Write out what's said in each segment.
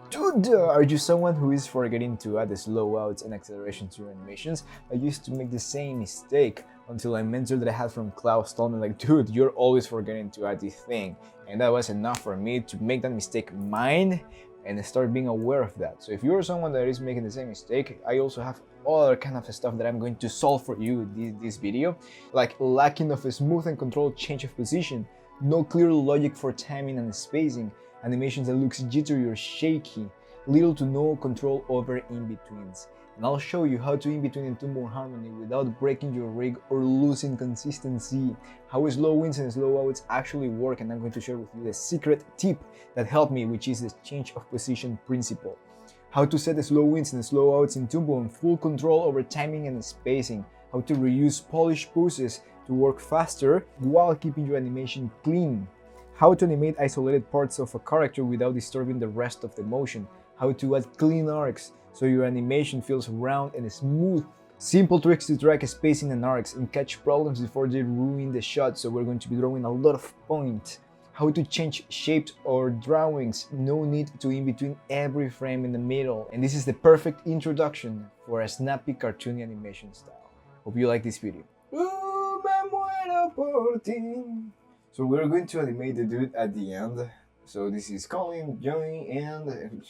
Dude, are you someone who is forgetting to add the slow outs and acceleration to your animations? I used to make the same mistake until a mentor that I had from Klaus told me like, dude, you're always forgetting to add this thing. And that was enough for me to make that mistake mine and start being aware of that. So if you're someone that is making the same mistake, I also have other kind of stuff that I'm going to solve for you this video, like lacking of a smooth and controlled change of position, no clear logic for timing and spacing, animations that looks jittery or shaky, little to no control over in-betweens. And I'll show you how to in-between in Toon Boom Harmony without breaking your rig or losing consistency, how slow ins and slow outs actually work, and I'm going to share with you the secret tip that helped me, which is the change of position principle. How to set the slow ins and slow outs in Toon Boom, full control over timing and spacing, how to reuse polished poses to work faster while keeping your animation clean, how to animate isolated parts of a character without disturbing the rest of the motion, how to add clean arcs so your animation feels round and smooth, simple tricks to track spacing and arcs and catch problems before they ruin the shot, so we're going to be drawing a lot of point, how to change shapes or drawings, no need to in between every frame in the middle, and this is the perfect introduction for a snappy cartoony animation style. Hope you like this video. Me muero por ti. So we're going to animate the dude at the end. So this is Colin, Johnny, and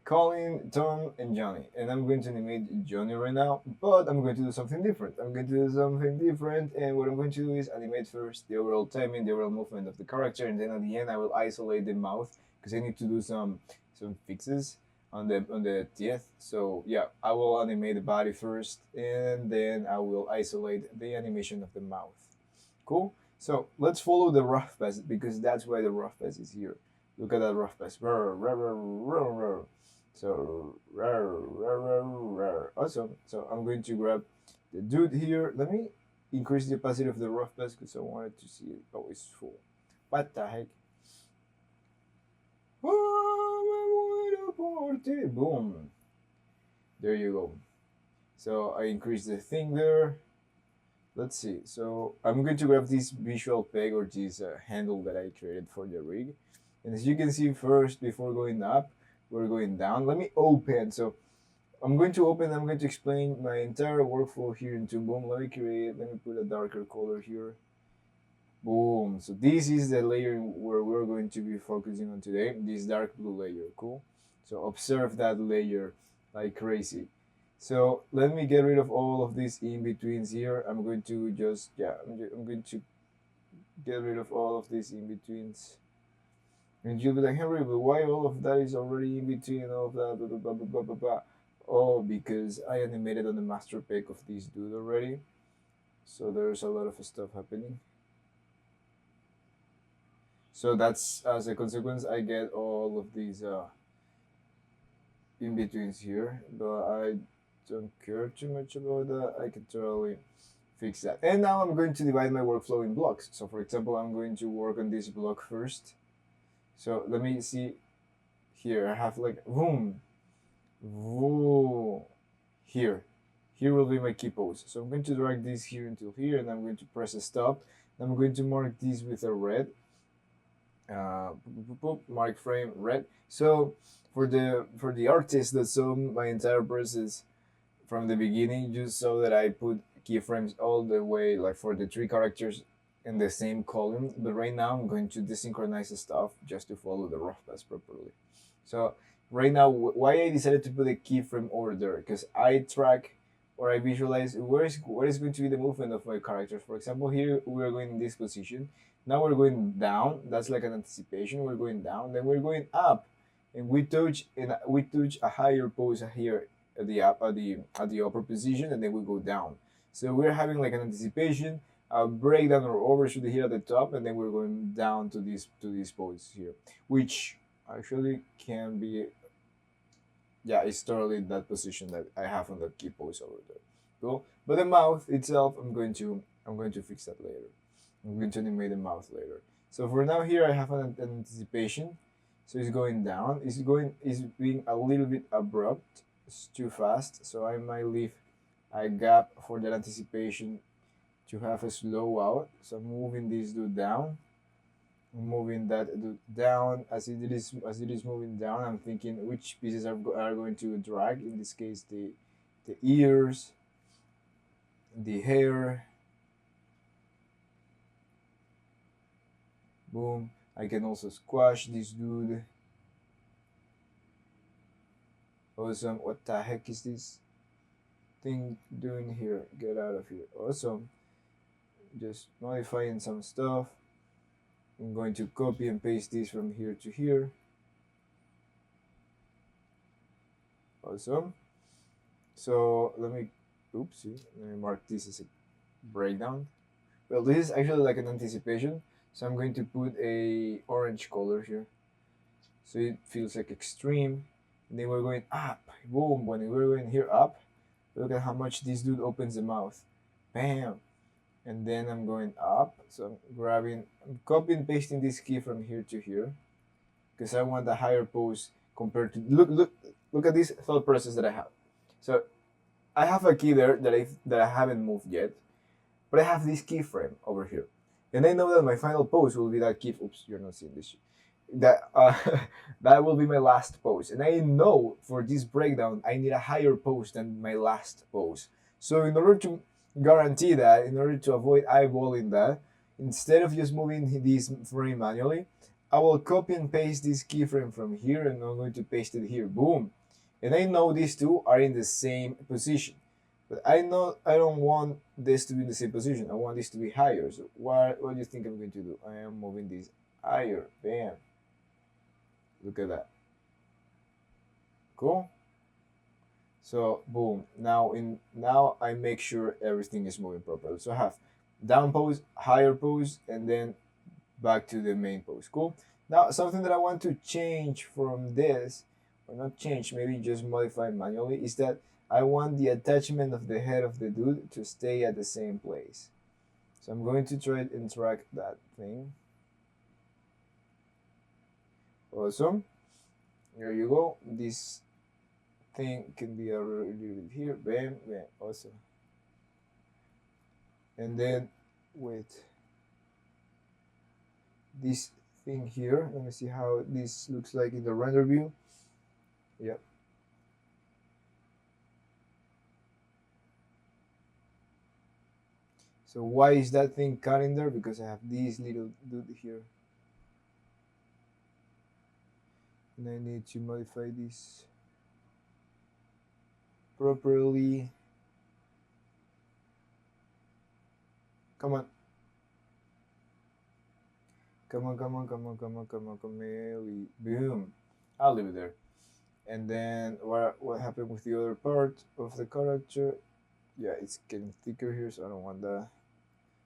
Colin, Tom, and Johnny. And I'm going to animate Johnny right now, but I'm going to do something different. And what I'm going to do is animate first the overall timing, the overall movement of the character, and then at the end I will isolate the mouth because I need to do some fixes on the teeth. So yeah, I will animate the body first, and then I will isolate the animation of the mouth. Cool? So let's follow the rough pass because that's why the rough pass is here. Look at that rough pass. So awesome. So I'm going to grab the dude here. Let me increase the opacity of the rough pass because I wanted to see it. Oh, it's full. What the heck? Boom. There you go. So I increased the thing there. Let's see. So I'm going to grab this visual peg or this handle that I created for the rig. And as you can see, first, before going up, we're going down. Let me open. So I'm going to explain my entire workflow here in Toon Boom. Let me put a darker color here. Boom. So this is the layer where we're going to be focusing on today, this dark blue layer. Cool. So observe that layer like crazy. So let me get rid of all of these in-betweens here. I'm going to just, I'm going to get rid of all of these in-betweens. And you'll be like, Henry, but why all of that is already in between and all of that, blah, blah, blah, blah, blah, blah. Oh, because I animated on the master pick of this dude already. So there's a lot of stuff happening. So that's, as a consequence, I get all of these in-betweens here. But I don't care too much about that. I can totally fix that. And now I'm going to divide my workflow in blocks. So for example, I'm going to work on this block first. So let me see here. I have like boom, here will be my key pose. So I'm going to drag this here until here, and I'm going to press a stop. I'm going to mark this with a red. Mark frame red. So for the artist that saw my entire process from the beginning, you saw that I put keyframes all the way, like for the 3 characters in the same column. But right now I'm going to desynchronize the stuff just to follow the rough pass properly. So right now, why I decided to put a keyframe over there, because I track or I visualize what is going to be the movement of my characters. For example, here we're going in this position. Now we're going down. That's like an anticipation. We're going down, then we're going up, and we touch a higher pose here at the upper position, and then we go down. So we're having like an anticipation, a breakdown or overshoot here at the top, and then we're going down to this pose here, which actually can be, yeah, it's totally that position that I have on the key pose over there. Cool. But the mouth itself, I'm going to fix that later. I'm going to animate the mouth later. So for now here I have an anticipation. So it's going down. It's being a little bit abrupt. It's too fast. So I might leave a gap for that anticipation to have a slow out. So I'm moving this dude down. moving that down. As it is moving down, I'm thinking which pieces are going to drag. In this case, the ears, the hair. Boom. I can also squash this dude. Awesome. What the heck is this thing doing here? Get out of here. Awesome. Just modifying some stuff. I'm going to copy and paste this from here to here. Awesome. So let me mark this as a breakdown. Well, this is actually like an anticipation. So I'm going to put a orange color here. So it feels like extreme. And then we're going up. Boom. When we're going here up, look at how much this dude opens the mouth. Bam. And then I'm going up. So I'm copying and pasting this key from here to here. Because I want the higher pose compared to look at this thought process that I have. So I have a key there that I haven't moved yet. But I have this keyframe over here. And I know that my final pose will be that key. Oops, you're not seeing this. That that will be my last pose. And I know for this breakdown, I need a higher pose than my last pose. So in order to guarantee that, in order to avoid eyeballing that, instead of just moving this frame manually, I will copy and paste this keyframe from here and I'm going to paste it here. Boom. And I know these two are in the same position. But I don't want this to be in the same position. I want this to be higher. So what do you think I'm going to do? I am moving this higher. Bam. Look at that. Cool. So boom. Now I make sure everything is moving properly. So I have down pose, higher pose, and then back to the main pose. Cool. Now something that I want to change from this, or not change, maybe just modify manually, is that I want the attachment of the head of the dude to stay at the same place. So I'm going to try and track that thing. Awesome. There you go. This thing can be a little bit here. Bam, bam. Awesome. And then with this thing here, let me see how this looks like in the render view. Yep. So why is that thing cut in there? Because I have this little dude here. And I need to modify this properly. Come on. Come on. Boom. I'll leave it there. And then what happened with the other part of the character? Yeah, it's getting thicker here, so I don't want that.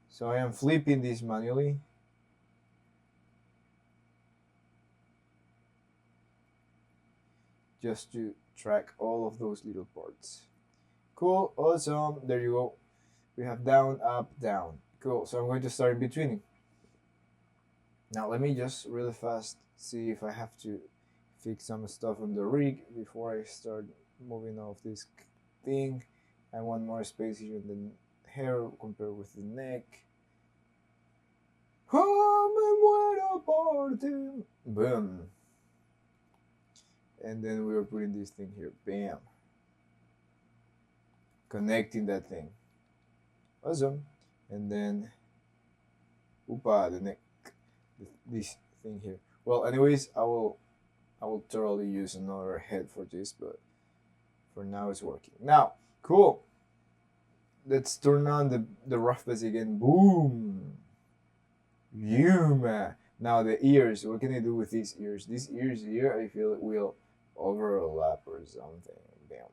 So I am flipping this manually. Just to track all of those little parts. Cool, awesome, there you go. We have down, up, down. Cool, so I'm going to start in between. Now let me just really fast see if I have to fix some stuff on the rig before I start moving off this thing. I want more space here in the hair compared with the neck. Boom. And then we are putting this thing here. Bam. Connecting that thing. Awesome. And then the neck. This thing here. Well, anyways, I will totally use another head for this, but for now it's working. Now, cool. Let's turn on the rough base again. Boom. Yuma. Now the ears. What can I do with these ears? These ears here, I feel it will overlap or something. Bam.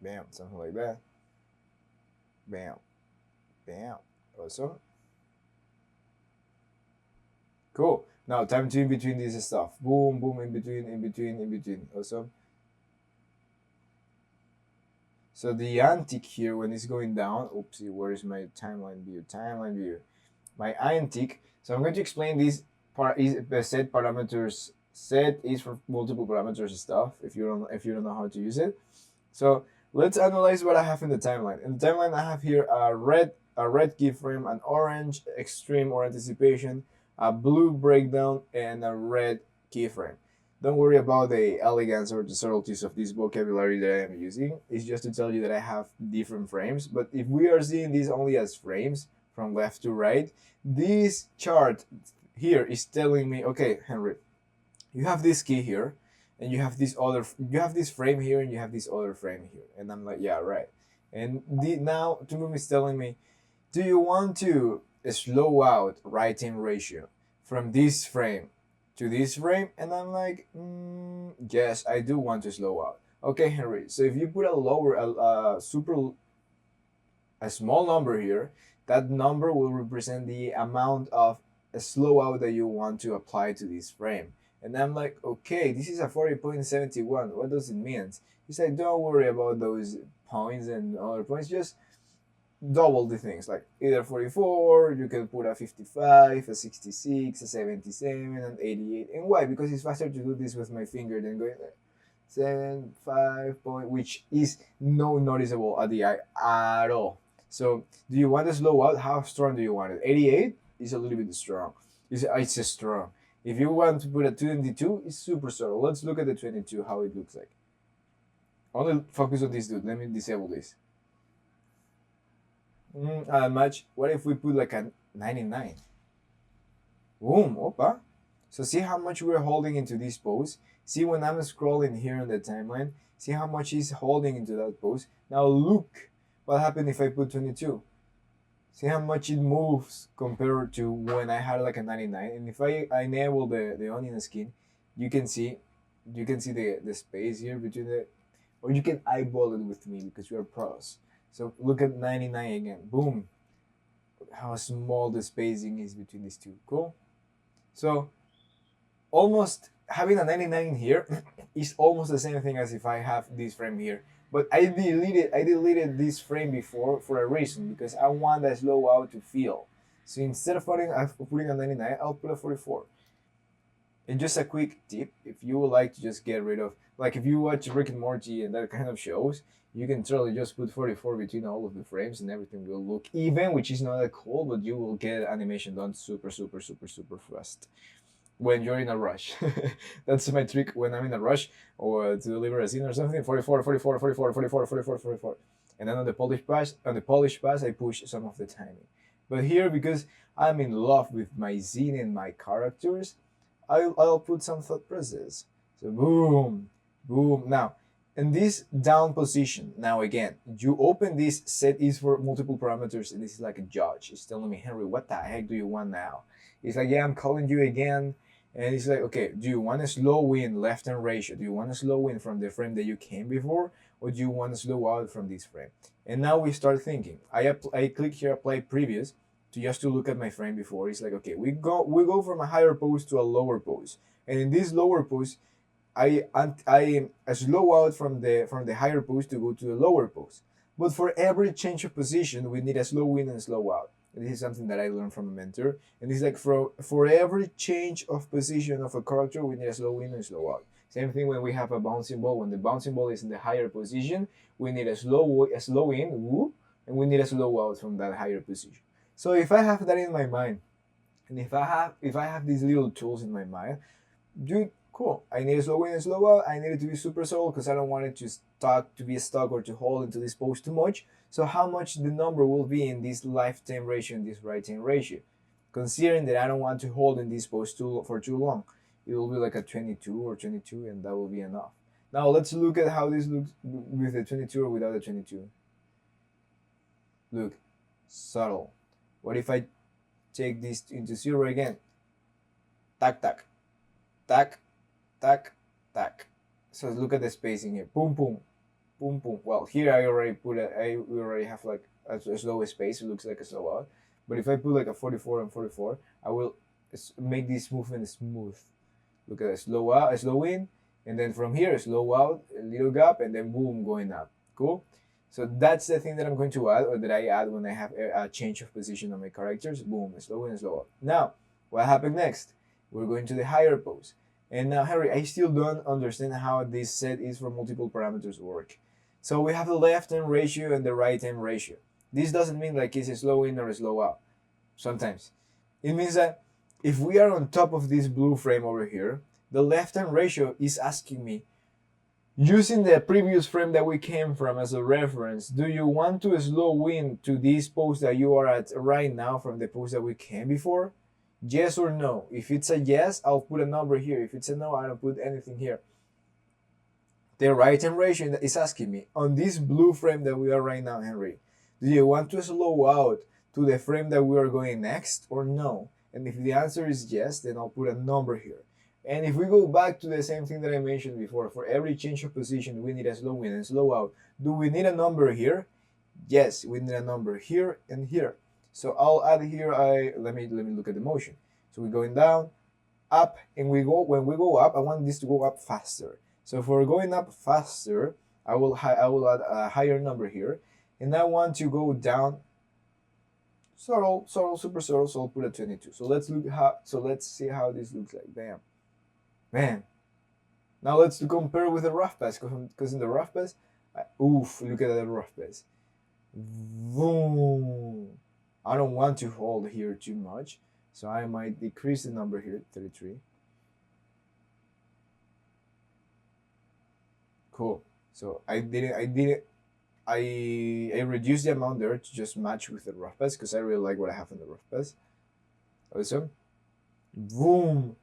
Bam. Something like that. Bam. Bam. Awesome. Cool. Now time to in between this stuff. Boom, boom, in between. Awesome. So the antic here, when it's going down, oopsie, where is my timeline view? Timeline view. My antic. So I'm going to explain this part is set parameters. Set is for multiple parameters stuff if you don't know how to use it. So Let's analyze what I have in the timeline. In the timeline, I have here a red keyframe, an orange extreme or anticipation, a blue breakdown, and a red keyframe. Don't worry about the elegance or the subtleties of this vocabulary that I am using. It's just to tell you that I have different frames. But if we are seeing these only as frames from left to right, this chart here is telling me, okay, Henry, you have this key here, and you have this frame here, and you have this other frame here. And I'm like, yeah, right. And now Toon Boom is telling me, do you want to slow out writing ratio from this frame to this frame? And I'm like, yes, I do want to slow out. Okay, Henry, so if you put a small number here, that number will represent the amount of a slow out that you want to apply to this frame. And I'm like, okay, this is a 40.71. What does it mean? He's like, don't worry about those points and other points, just double the things, like either 44, you can put a 55, a 66, a 77, an 88. And why? Because it's faster to do this with my finger than going 7, 5 point, which is no noticeable at the eye at all. So do you want to slow out? How strong do you want it? 88 is a little bit strong. It's just strong. If you want to put a 22, it's super subtle. Let's look at the 22, how it looks like. Only focus on this dude. Let me disable this. Much. What if we put like a 99? Boom, opa. So see how much we're holding into this pose. See when I'm scrolling here in the timeline. See how much he's holding into that pose. Now look what happened if I put 22. See how much it moves compared to when I had like a 99. And if I enable the onion skin, you can see the space here between the, or you can eyeball it with me because we are pros. So look at 99 again. Boom. How small the spacing is between these two. Cool. So almost having a 99 here is almost the same thing as if I have this frame here. But I deleted this frame before for a reason, because I want that slow out to feel. So instead of putting a 99, I'll put a 44. And just a quick tip, if you would like to just get rid of, like if you watch Rick and Morty and that kind of shows, you can totally just put 44 between all of the frames and everything will look even, which is not that cool, but you will get animation done super fast when you're in a rush. That's my trick when I'm in a rush or to deliver a scene or something. 44, 44, 44, 44, 44, 44. And then on the polish pass, I push some of the timing. But here, because I'm in love with my scene and my characters, I'll put some thought process. So boom, boom. Now, in this down position, now again, you open this set is for multiple parameters, and this is like a judge. It's telling me, Henry, what the heck do you want now? It's like, yeah, I'm calling you again. And it's like, okay, do you want to slow in left hand ratio? Do you want to slow in from the frame that you came before? Or do you want to slow out from this frame? And now we start thinking. I click here, apply previous, to just to look at my frame before. It's like, okay, we go from a higher pose to a lower pose. And in this lower pose, I slow out from the higher pose to go to the lower pose. But for every change of position, we need a slow in and slow out. And this is something that I learned from a mentor. And it's like for every change of position of a character, we need a slow in and slow out. Same thing when we have a bouncing ball. When the bouncing ball is in the higher position, we need a slow in, whoop, and we need a slow out from that higher position. So if I have that in my mind, and if I have these little tools in my mind, dude, cool. I need a slow in and slow out. I need it to be super subtle because I don't want it to be stuck or to hold into this pose too much. So how much the number will be in this left-time ratio and this right-time ratio? Considering that I don't want to hold in this pose for too long, it will be like a 22 or 22, and that will be enough. Now let's look at how this looks with the 22 or without the 22. Look, subtle. What if I take this into 0 again? Tac, tac, tac, tac, tac. So look at the spacing here. Boom, boom, boom, boom. Well, here I already have like a slow space. It looks like a slow out. But if I put like a 44 and 44, I will make this movement smooth. Look at a slow out, a slow in, and then from here, a slow out, a little gap, and then boom, going up. Cool? So that's the thing that I'm going to add, or that I add when I have a change of position on my characters. Boom, slow in, slow out. Now, what happened next? We're going to the higher pose. And now, Harry, I still don't understand how this set is for multiple parameters work. So we have the left hand ratio and the right hand ratio. This doesn't mean like it's a slow in or a slow out. Sometimes it means that if we are on top of this blue frame over here, the left hand ratio is asking me, using the previous frame that we came from as a reference, do you want to slow in to this pose that you are at right now from the pose that we came before? Yes or no? If it's a yes, I'll put a number here. If it's a no, I don't put anything here. The right hand ratio is asking me, on this blue frame that we are right now, Henry, do you want to slow out to the frame that we are going next or no? And if the answer is yes, then I'll put a number here. And if we go back to the same thing that I mentioned before, for every change of position, we need a slow in and slow out. Do we need a number here? Yes, we need a number here and here. So I'll add here, let me look at the motion. So we're going down, up, and when we go up, I want this to go up faster. So if we're going up faster, I will add a higher number here. And I want to go down subtle, super subtle, so I'll put a 22. So let's see how this looks like. Bam. Man. Now let's compare with the rough pass, because in the rough pass, oof, look at that rough pass. Boom. I don't want to hold here too much, so I might decrease the number here, 33. Cool. So I reduced the amount there to just match with the rough pass, because I really like what I have in the rough pass. Awesome. Boom.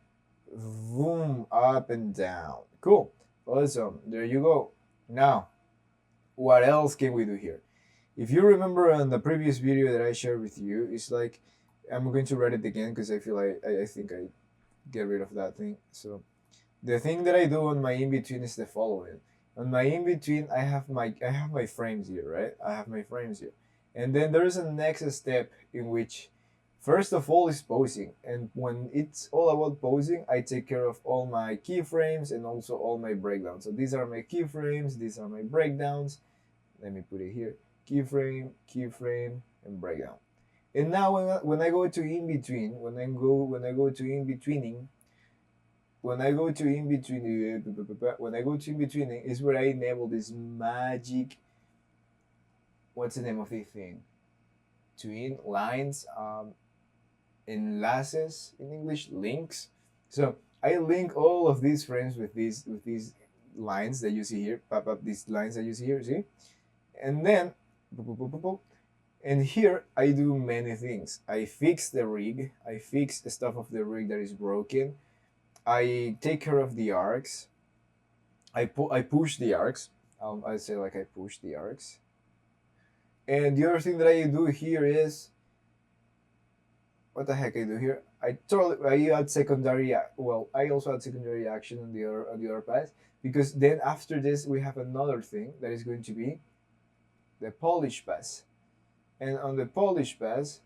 Boom, up and down. Cool. Awesome. There you go. Now, what else can we do here? If you remember on the previous video that I shared with you, it's like, I'm going to write it again because I feel like I think I get rid of that thing. So the thing that I do on my in-between is the following. On my in-between, I have my frames here, right? I have my frames here. And then there is a next step in which, first of all, is posing. And when it's all about posing, I take care of all my keyframes and also all my breakdowns. So these are my keyframes, these are my breakdowns. Let me put it here. Keyframe, and breakdown. And now when I go to in-between, when I go to in-betweening is where I enable this magic, what's the name of the thing? Tween lines, enlaces in English, links. So I link all of these frames with these lines that you see here, pop up these lines that you see here, see? And then, and here I do many things. I fix the rig, I fix the stuff of the rig that is broken. I take care of the arcs. I push the arcs. I say like I push the arcs. And the other thing that I do here is, what the heck I do here? I add secondary. Well, I also add secondary action on the other path, because then after this we have another thing that is going to be the polish pass. And on the polish pass,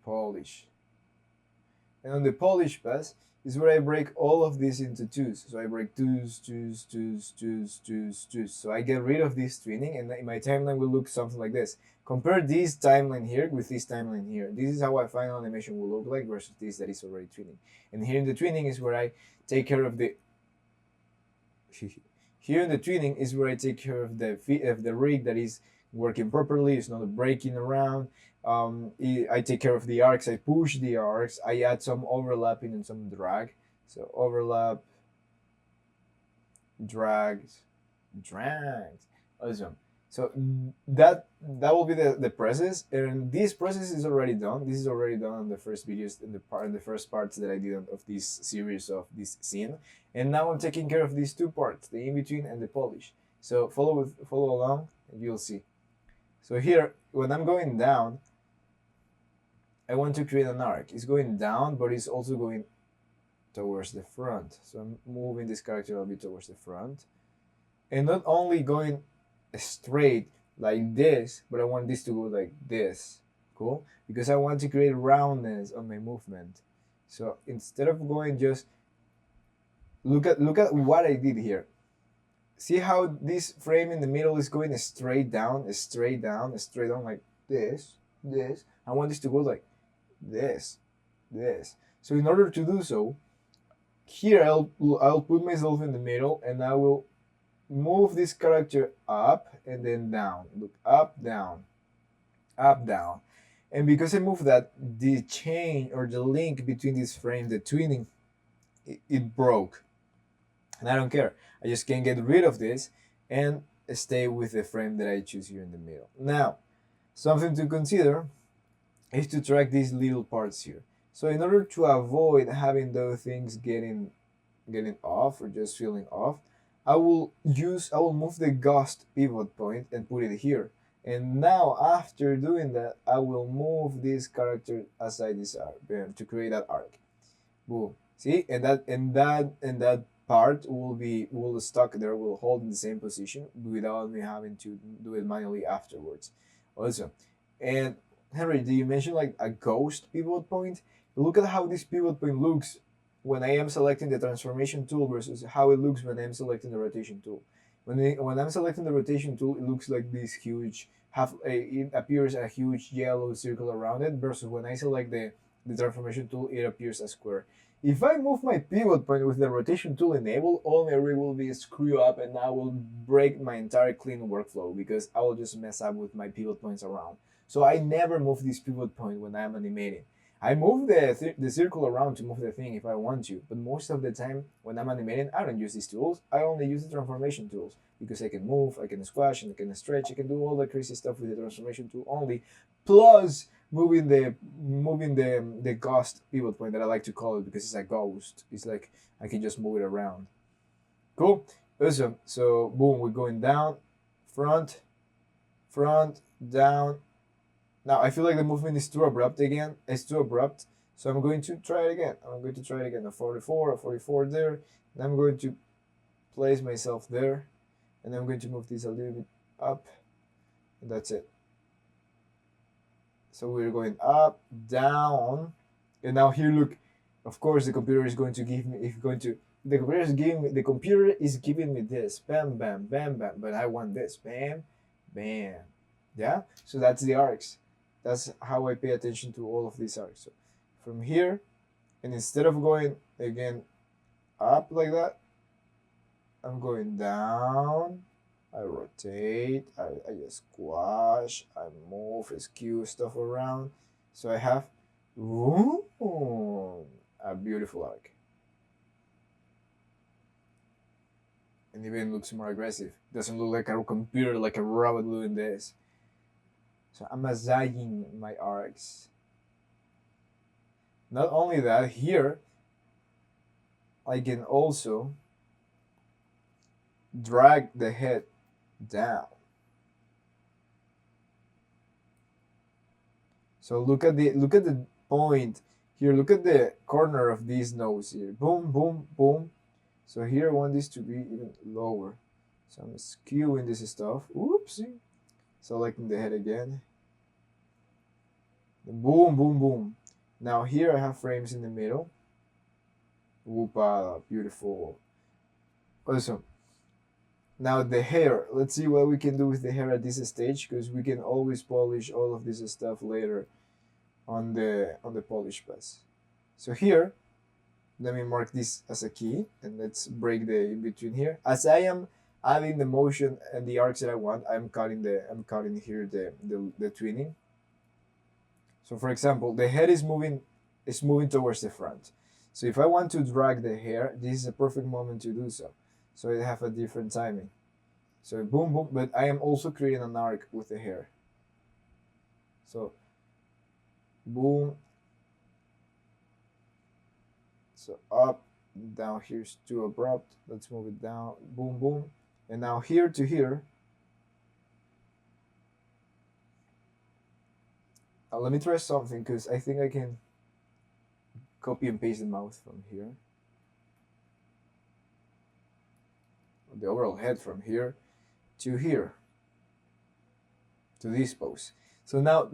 and on the polish pass is where I break all of these into twos. So I break twos. So I get rid of this twinning, and my timeline will look something like this. Compare this timeline here with this timeline here. This is how a final animation will look like versus this that is already twinning. And here in the twinning is where I take care of the here in the twinning is where I take care of the rig that is working properly. It's not breaking around. I take care of the arcs. I push the arcs. I add some overlapping and some drag. So overlap, drags. Awesome. So that will be the process, and this process is already done. This is already done in the first videos, in the first parts that I did of this series of this scene. And now I'm taking care of these two parts, the in-between and the polish. So follow along and you'll see. So here, when I'm going down, I want to create an arc. It's going down, but it's also going towards the front. So I'm moving this character a little bit towards the front. And not only going straight like this, but I want this to go like this. Cool? Because I want to create roundness on my movement. So instead of going just look at what I did here. See how this frame in the middle is going straight down like this. I want this to go like this. So in order to do so, Here I'll put myself in the middle, and I will move this character up and then down. Look, up, down, up, down. And because I move that, the chain or the link between these frames, the twinning, it broke. And I don't care. I just can get rid of this and stay with the frame that I choose here in the middle. Now, something to consider is to track these little parts here. So in order to avoid having those things getting off or just feeling off, I will move the ghost pivot point and put it here. And now after doing that, I will move this character aside this arc to create that arc. Boom. See? And that part will stuck there, will hold in the same position without me having to do it manually afterwards. Also. And Henry, do you mention like a ghost pivot point? Look at how this pivot point looks when I am selecting the transformation tool versus how it looks when I'm selecting the rotation tool. When I'm selecting the rotation tool, it looks like this huge, it appears a huge yellow circle around it, versus when I select the transformation tool, it appears a square. If I move my pivot point with the rotation tool enabled, all my rig will be screwed up and I will break my entire clean workflow because I will just mess up with my pivot points around. So I never move this pivot point when I'm animating. I move the circle around to move the thing if I want to, but most of the time when I'm animating, I don't use these tools. I only use the transformation tools because I can move, I can squash, and I can stretch. I can do all the crazy stuff with the transformation tool only, plus moving the ghost pivot point that I like to call it because it's a ghost. It's like I can just move it around. Cool, awesome. So boom, we're going down, front, down. Now I feel like the movement is too abrupt again. It's too abrupt. So I'm going to try it again. A 44 there. And I'm going to place myself there. And I'm going to move this a little bit up. And that's it. So we're going up, down. And now here, look. Of course, the computer is going to give me, the computer is giving me this. Bam, bam, bam, bam. But I want this. Bam, bam. Yeah? So that's the arcs. That's how I pay attention to all of these arcs. So from here, and instead of going again up like that, I'm going down. I rotate, I just squash, I move, skew stuff around. So I have a beautiful arc. And even looks more aggressive. Doesn't look like a computer, like a robot doing this. So I'm massaging my arcs. Not only that, here I can also drag the head down. So look at the point here. Look at the corner of this nose here. Boom, boom, boom. So here I want this to be even lower. So I'm skewing this stuff. Oopsie. Selecting the head again. Boom, boom, boom. Now here I have frames in the middle. Whoopa, beautiful. Awesome. Now the hair. Let's see what we can do with the hair at this stage, because we can always polish all of this stuff later on the polish pass. So here, let me mark this as a key, and let's break the in between here. As I am adding the motion and the arcs that I want, I'm cutting here the twinning. So for example, the head is moving towards the front. So if I want to drag the hair, this is a perfect moment to do so. So I have a different timing. So boom, boom, but I am also creating an arc with the hair. So boom. So up, down here's too abrupt. Let's move it down. Boom, boom. And now here to here. Let me try something, because I think I can copy and paste the mouth from here. The overall head from here to here. To this pose. So now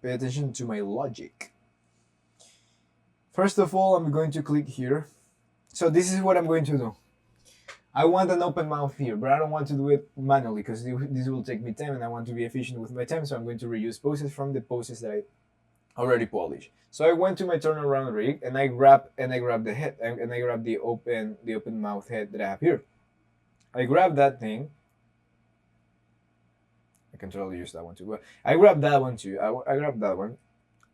pay attention to my logic. First of all, I'm going to click here. So this is what I'm going to do. I want an open mouth here, but I don't want to do it manually, because this will take me time and I want to be efficient with my time. So I'm going to reuse poses from the poses that already polished. So I went to my turnaround rig and I grab the head and I grab the open mouth head that I have here. I grab that thing. I can totally use that one too. But I grab that one too. I grab that one,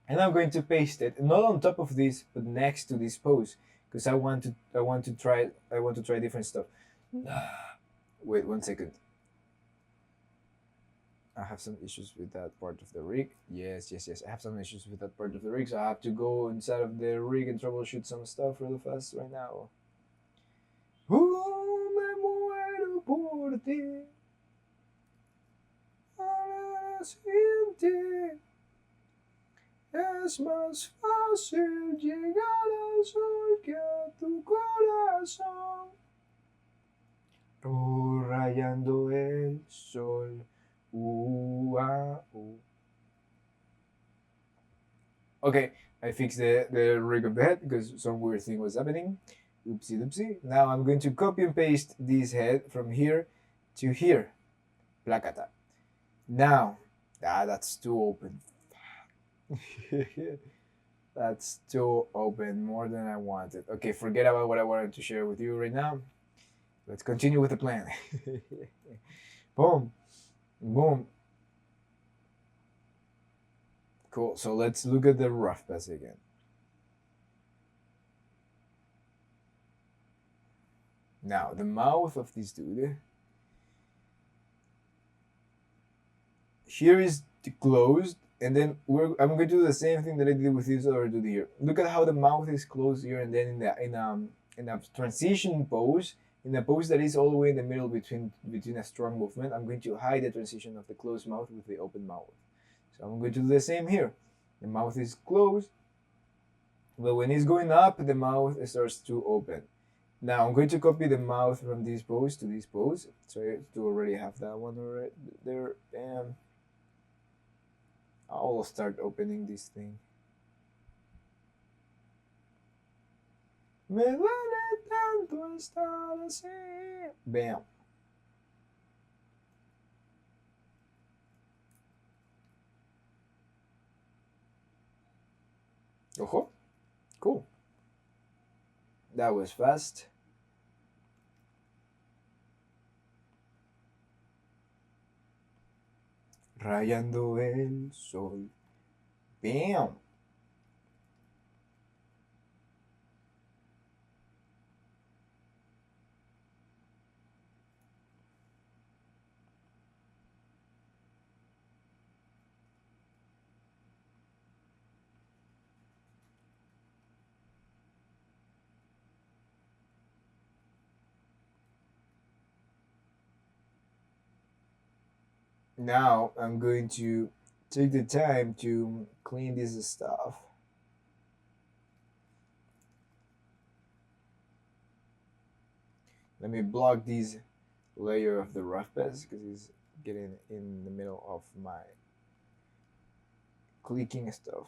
and I'm going to paste it not on top of this, but next to this pose, because I want to try different stuff. Wait 1 second. I have some issues with that part of the rig. Yes. I have some issues with that part of the rig, so I have to go inside of the rig and troubleshoot some stuff really fast right now. Me muero por ti. Ahora sin ti es más fácil llegar al sol que a tu corazón. Oh, rayando el sol. Okay, I fixed the rig of the head because some weird thing was happening. Oopsie doopsie. Now I'm going to copy and paste this head from here to here. Placata. Now, that's too open. That's too open, more than I wanted. Okay, forget about what I wanted to share with you right now. Let's continue with the plan. Boom. Boom. Cool. So let's look at the rough pass again. Now, the mouth of this dude. Here is closed, and then I'm going to do the same thing that I did with this other dude here. Look at how the mouth is closed here, and then in a transition pose, in a pose that is all the way in the middle between a strong movement, I'm going to hide the transition of the closed mouth with the open mouth. So I'm going to do the same here. The mouth is closed, but when it's going up, the mouth starts to open. Now I'm going to copy the mouth from this pose to this pose. So I do already have that one right there. And I'll start opening this thing. Me duele tanto estar así. Bam. Ojo. Cool. That was fast. Rayando el sol. Bam. Now I'm going to take the time to clean this stuff. Let me block this layer of the rough pass because it's getting in the middle of my clicking stuff.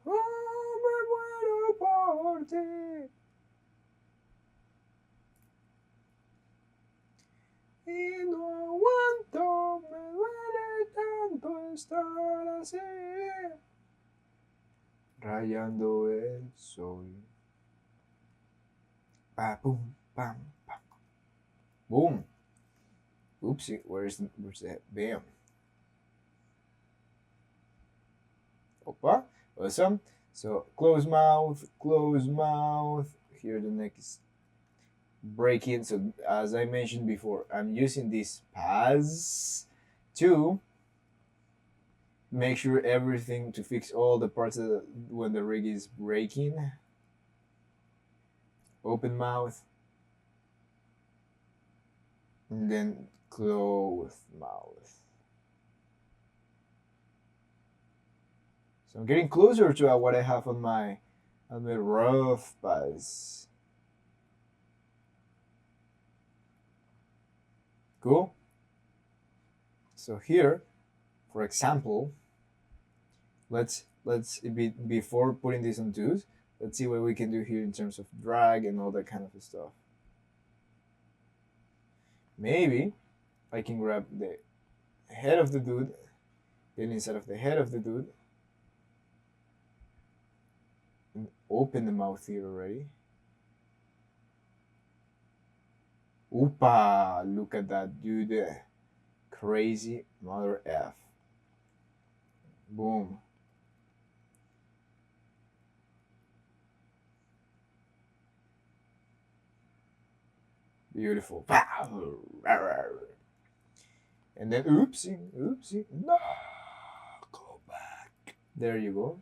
Oh, me muero por ti. Y no aguanto, me duele tanto estar así. Rayando el sol. Pa, boom, pam, pam. Boom. Oopsie, where's that? Bam. Opa, awesome. So close mouth. Here the neck is breaking. So as I mentioned before, I'm using this pass to make sure everything, to fix all the parts of when the rig is breaking. Open mouth. And then close mouth. So I'm getting closer to what I have on my rough pass. Cool. So here, for example, let's before putting this on twos, Let's see what we can do here in terms of drag and all that kind of stuff. Maybe I can grab the head of the dude, then inside of the head of the dude, and open the mouth here already. Oopa! Look at that dude. Crazy mother F. Boom. Beautiful. And then oopsie, oopsie. No! Go back. There you go.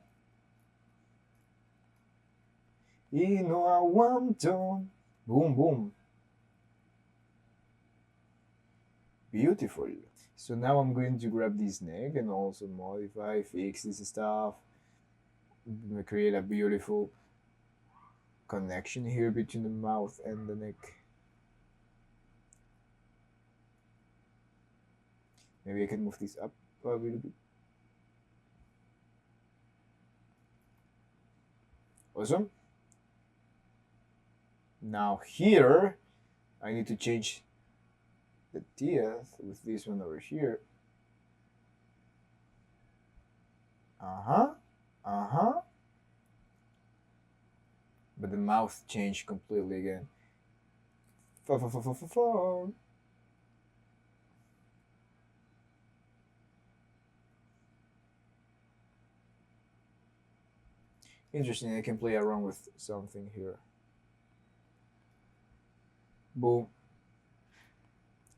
You know I want to. Boom, boom. Beautiful. So now I'm going to grab this neck and also modify, fix this stuff, create a beautiful connection here between the mouth and the neck. Maybe I can move this up a little bit. Awesome. Now here, I need to change the teeth with this one over here. But the mouth changed completely again. Interesting, I can play around with something here. Boom.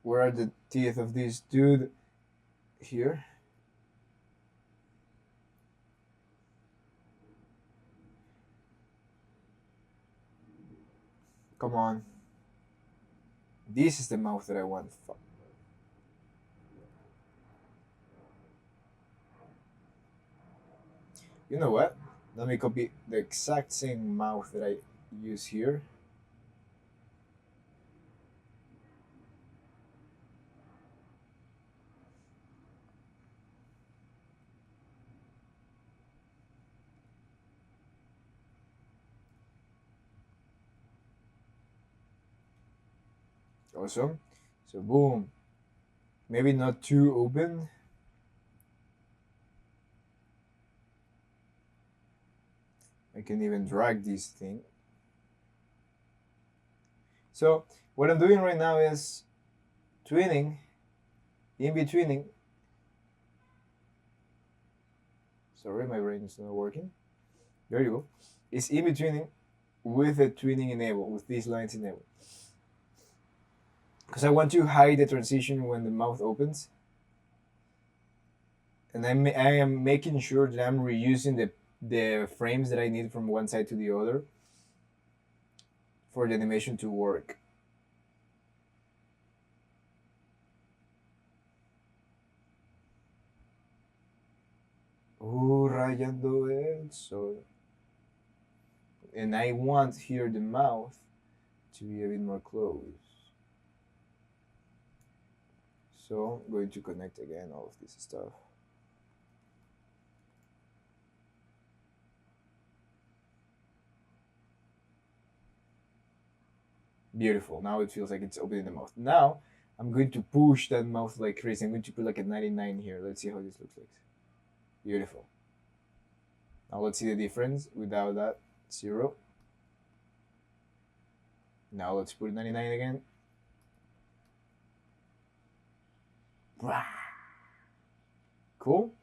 Where are the teeth of this dude? Here. Come on. This is the mouth that I want. You know what? Let me copy the exact same mouth that I use here. Awesome. So boom. Maybe not too open. I can even drag this thing. So what I'm doing right now is twinning, in-betweening. Sorry, my brain is not working. There you go. It's in-betweening with the twinning enabled, with these lines enabled. Because I want to hide the transition when the mouth opens. And I am making sure that I'm reusing the frames that I need from one side to the other for the animation to work. Rayando el sol. And I want here the mouth to be a bit more close. So I'm going to connect again all of this stuff. Beautiful. Now it feels like it's opening the mouth. Now I'm going to push that mouth like crazy. I'm going to put like a 99 here. Let's see how this looks like. Beautiful. Now let's see the difference without that 0. Now let's put 99 again. Cool.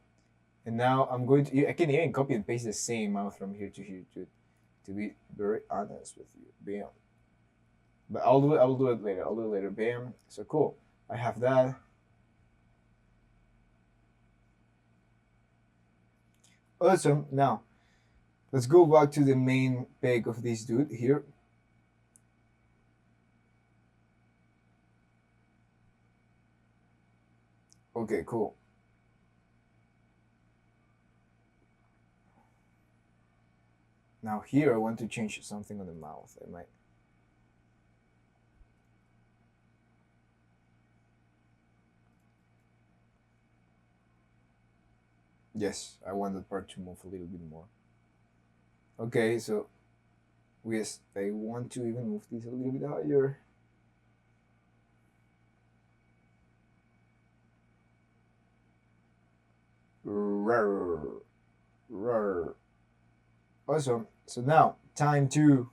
And now I'm going to, I can even copy and paste the same mouth from here to here to be very honest with you. Bam. But I'll do it later. Bam. So cool. I have that. Awesome. Now, let's go back to the main peg of this dude here. Okay, cool. Now here I want to change something on the mouth. I might. Yes, I want that part to move a little bit more. Okay, so Yes, I want to even move this a little bit higher. Rawr, rawr. Awesome. So now time to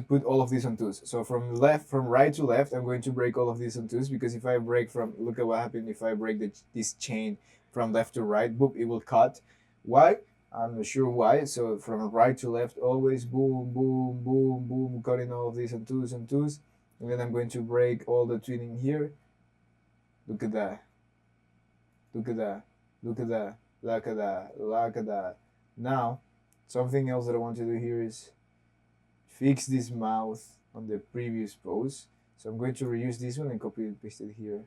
put all of these on twos. So from right to left, I'm going to break all of these on twos, because if I break from, look at what happened if I break this chain from left to right, boop, it will cut. Why? I'm not sure why. So from right to left, always boom, boom, boom, boom, cutting all of these on twos, and then I'm going to break all the twinning here. Look at that. Look at that. Look at that. Look at that. Look at that. Now, something else that I want to do here is fix this mouth on the previous pose. So I'm going to reuse this one and copy and paste it here.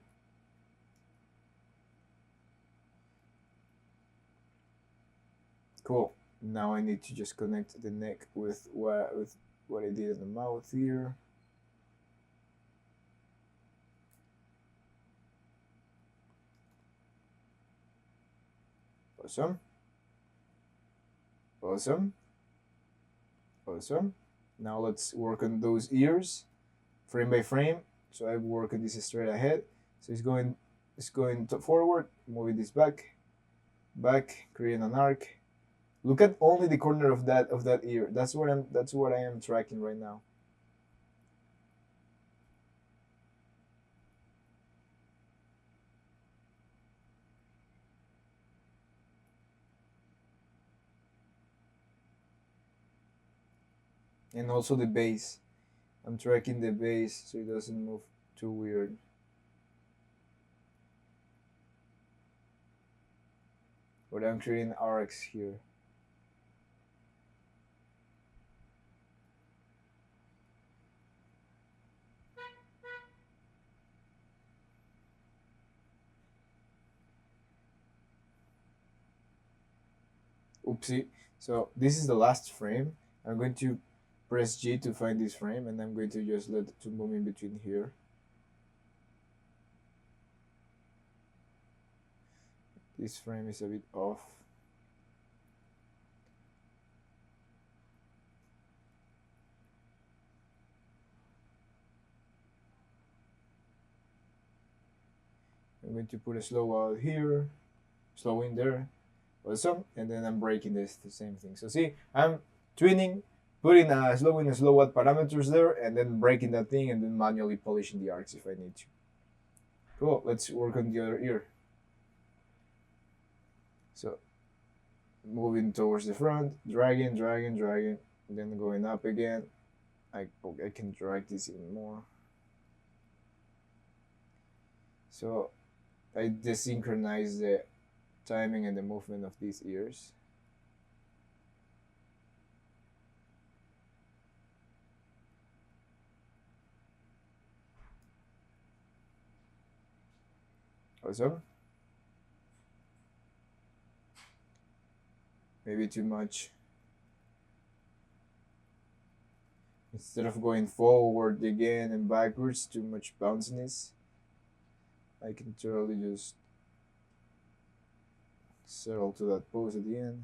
Cool. Now I need to just connect the neck with what I did in the mouth here. Awesome. Awesome. Awesome. Now let's work on those ears, frame by frame. So I work on this straight ahead. So it's going forward, moving this back, creating an arc. Look at only the corner of that ear. That's what I am tracking right now. And also the base. I'm tracking the base so it doesn't move too weird. But I'm creating arcs here. Oopsie. So this is the last frame. I'm going to press G to find this frame, and I'm going to just let the Toon Boom in between here. This frame is a bit off. I'm going to put a slow out here, slow in there, awesome, and then I'm breaking this, the same thing. So see, I'm twinning, putting a slow in and slow out parameters there, and then breaking that thing, and then manually polishing the arcs if I need to. Cool, let's work on the other ear. So, moving towards the front, dragging, then going up again. I can drag this even more. So, I desynchronize the timing and the movement of these ears. Awesome. Maybe too much. Instead of going forward again and backwards, too much bounciness. I can totally just settle to that pose at the end.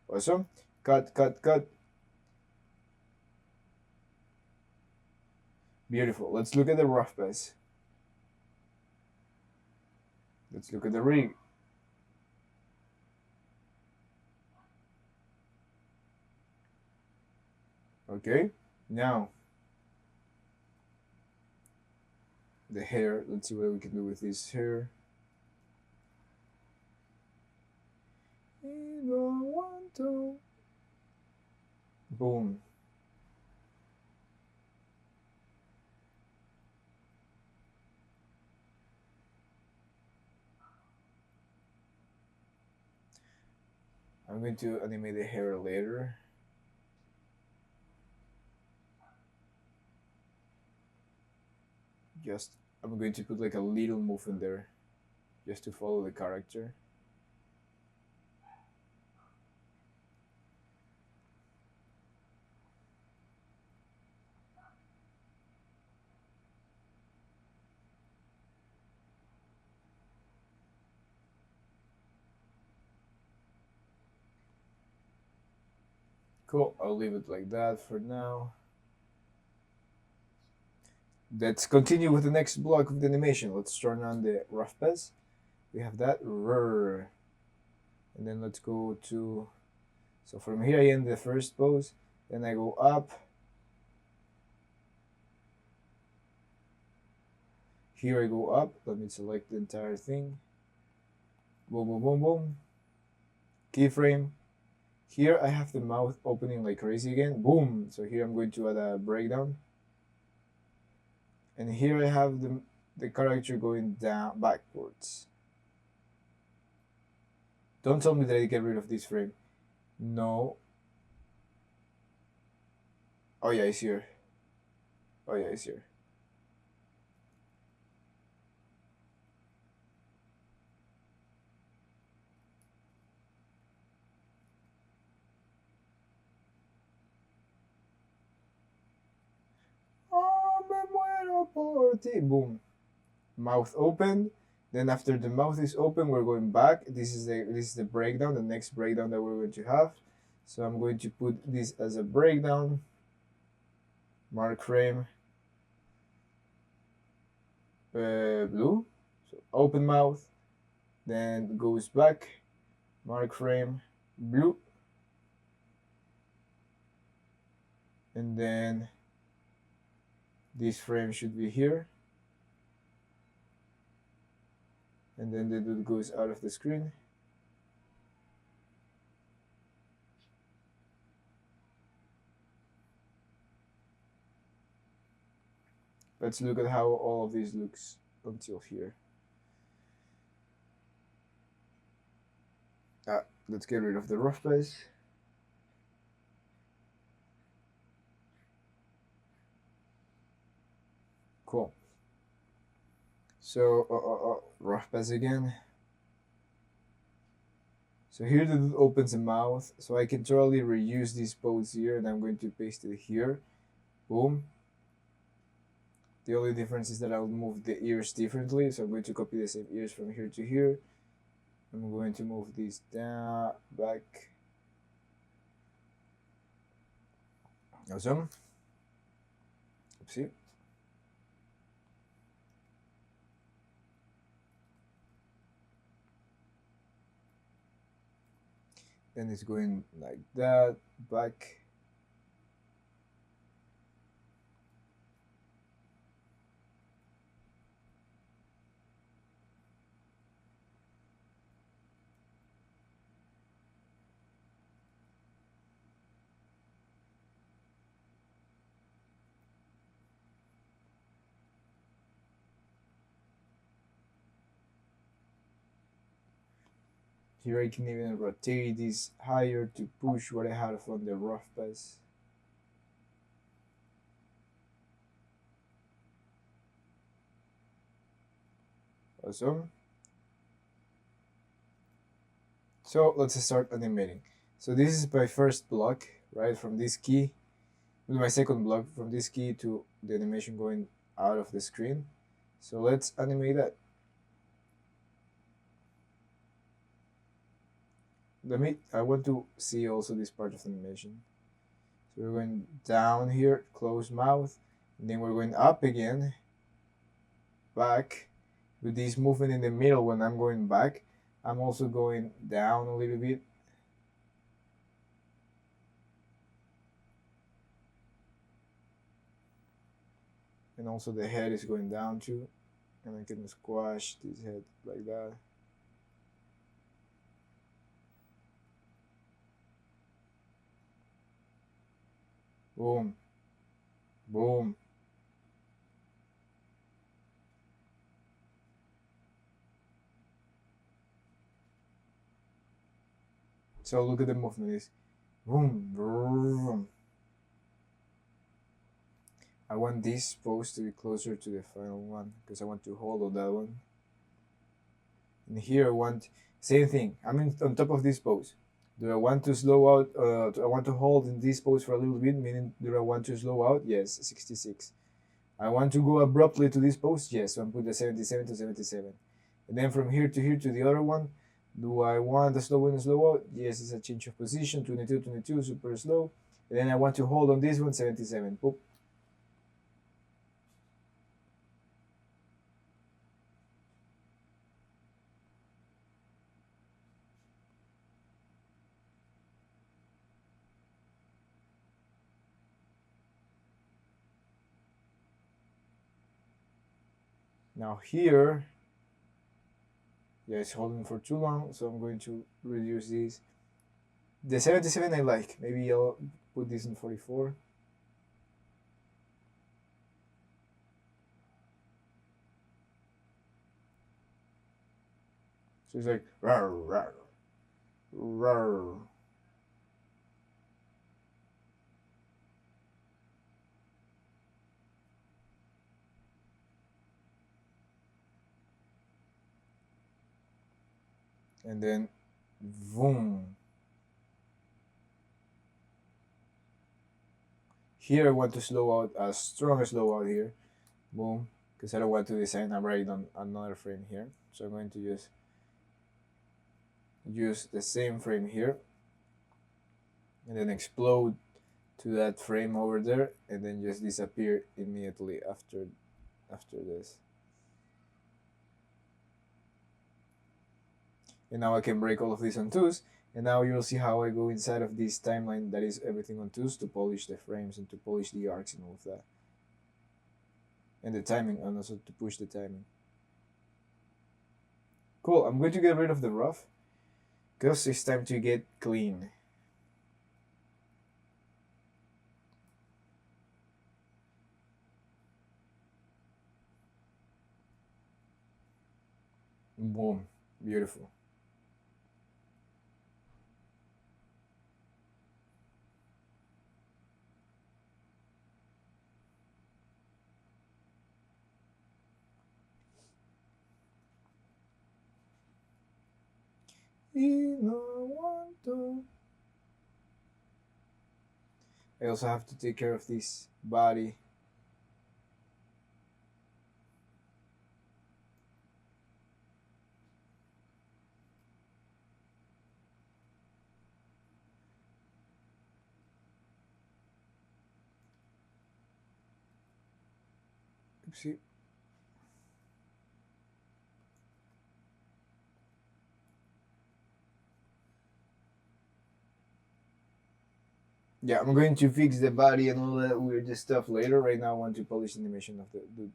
Awesome. Cut. Beautiful. Let's look at the rough pass. Let's look at the rig. Okay, now the hair. Let's see what we can do with this hair. Boom. I'm going to animate the hair later. Just, I'm going to put like a little move in there just to follow the character. Cool, I'll leave it like that for now. Let's continue with the next block of the animation. Let's turn on the rough pass. We have that. And then let's go to, so from here I end the first pose, then I go up. Here I go up. Let me select the entire thing. Boom, boom, boom, boom. Keyframe. Here I have the mouth opening like crazy again. Boom. So here I'm going to add a breakdown. And here I have the character going down backwards. Don't tell me that I get rid of this frame. No. Oh yeah, it's here. Oh yeah, it's here. Oh, me muero por ti. Boom. Mouth open. Then after the mouth is open, we're going back. This is the breakdown, the next breakdown that we're going to have. So I'm going to put this as a breakdown. Mark frame. Blue. So open mouth. Then goes back. Mark frame. Blue. And then this frame should be here. And then the dude goes out of the screen. Let's look at how all of this looks until here. Let's get rid of the rough pass. Cool. So, rough pass again. So here the dude opens the mouth, so I can totally reuse this pose here, and I'm going to paste it here. Boom. The only difference is that I'll move the ears differently, so I'm going to copy the same ears from here to here. I'm going to move this down, back. Awesome. Oopsie. Then it's going like that, back. Here I can even rotate this higher to push what I have on the rough pass. Awesome. So let's start animating. So this is my first block, right? From this key, with my second block, from this key to the animation going out of the screen. So let's animate that. I want to see also this part of the animation. So we're going down here, close mouth, and then we're going up again, back, with this movement in the middle when I'm going back. I'm also going down a little bit. And also the head is going down too. And I can squash this head like that. Boom. Boom. So look at the movement. Is boom, boom. I want this pose to be closer to the final one because I want to hold on that one. And here I want same thing. I'm on top of this pose. Do I want to slow out? I want to hold in this pose for a little bit, meaning do I want to slow out? Yes, 66. I want to go abruptly to this pose? Yes, so I'm put the 77 to 77. And then from here to the other one, Do I want a slow in and slow out? Yes, it's a change of position, 22, 22, super slow. And then I want to hold on this one, 77. Boop. Now here, yeah, it's holding for too long, so I'm going to reduce this. The 77 I like. Maybe I'll put this in 44. So it's like rawr, rawr, rawr. And then boom. Here I want to slow out, a stronger slow out here. Boom. Because I don't want to design a right on another frame here. So I'm going to just use the same frame here. And then explode to that frame over there. And then just disappear immediately after this. And now I can break all of these on twos. And now you'll see how I go inside of this timeline that is everything on twos to polish the frames and to polish the arcs and all of that. And the timing, and also to push the timing. Cool, I'm going to get rid of the rough because it's time to get clean. Boom, beautiful. I also have to take care of this body. Oopsie. Yeah, I'm going to fix the body and all that weird stuff later. Right now I want to polish the animation of the dude.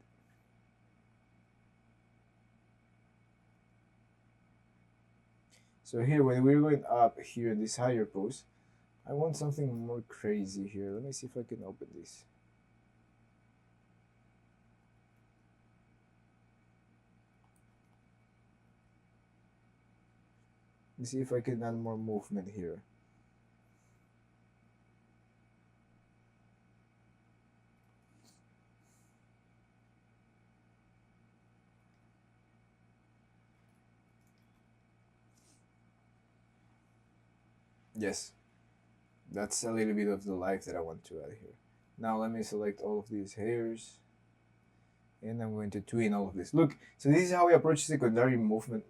So here, when we're going up here in this higher pose, I want something more crazy here. Let me see if I can open this. Let me see if I can add more movement here. Yes, that's a little bit of the life that I want to add here. Now let me select all of these hairs. And I'm going to twin all of this. Look, so this is how I approach secondary movement.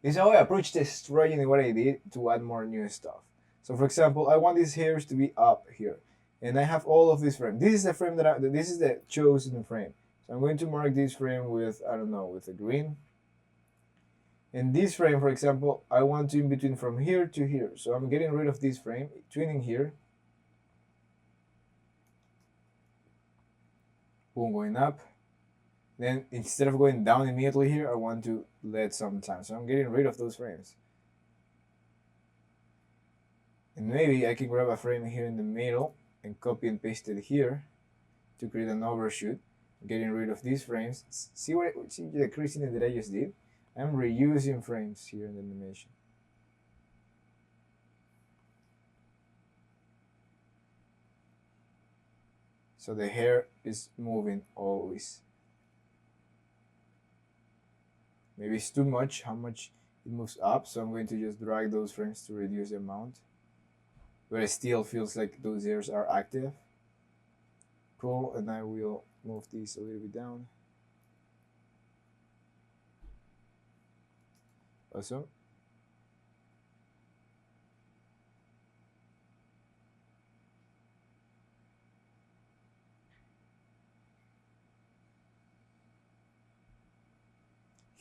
This is how I approach destroying what I did to add more new stuff. So for example, I want these hairs to be up here. And I have all of this frame. This is the frame this is the chosen frame. So I'm going to mark this frame with, I don't know, with a green. And this frame, for example, I want to in between from here to here. So I'm getting rid of this frame, twinning here. Boom, going up. Then instead of going down immediately here, I want to let some time. So I'm getting rid of those frames. And maybe I can grab a frame here in the middle and copy and paste it here to create an overshoot. Getting rid of these frames. See the craziness that I just did? I'm reusing frames here in the animation. So the hair is moving always. Maybe it's too much, how much it moves up, so I'm going to just drag those frames to reduce the amount. But it still feels like those hairs are active. Cool, and I will move these a little bit down. Awesome.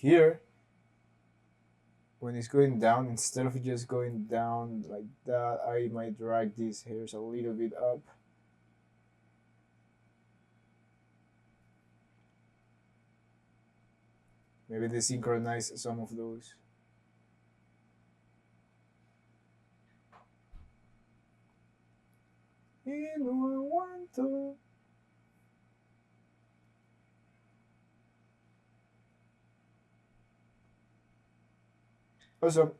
here, when it's going down, instead of just going down like that, I might drag these hairs a little bit up. Maybe they synchronize some of those. You know I want to. Also,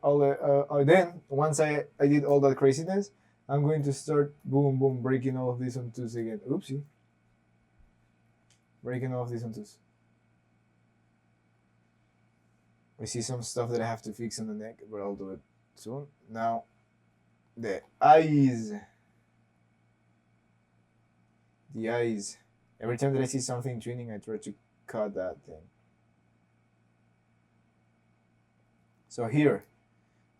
then once I did all that craziness, I'm going to start boom boom breaking all of these on twos again. Oopsie. Breaking all of these on twos. I see some stuff that I have to fix on the neck, but I'll do it soon. Now, the eyes. The eyes. Every time that I see something twinning, I try to cut that thing. So here,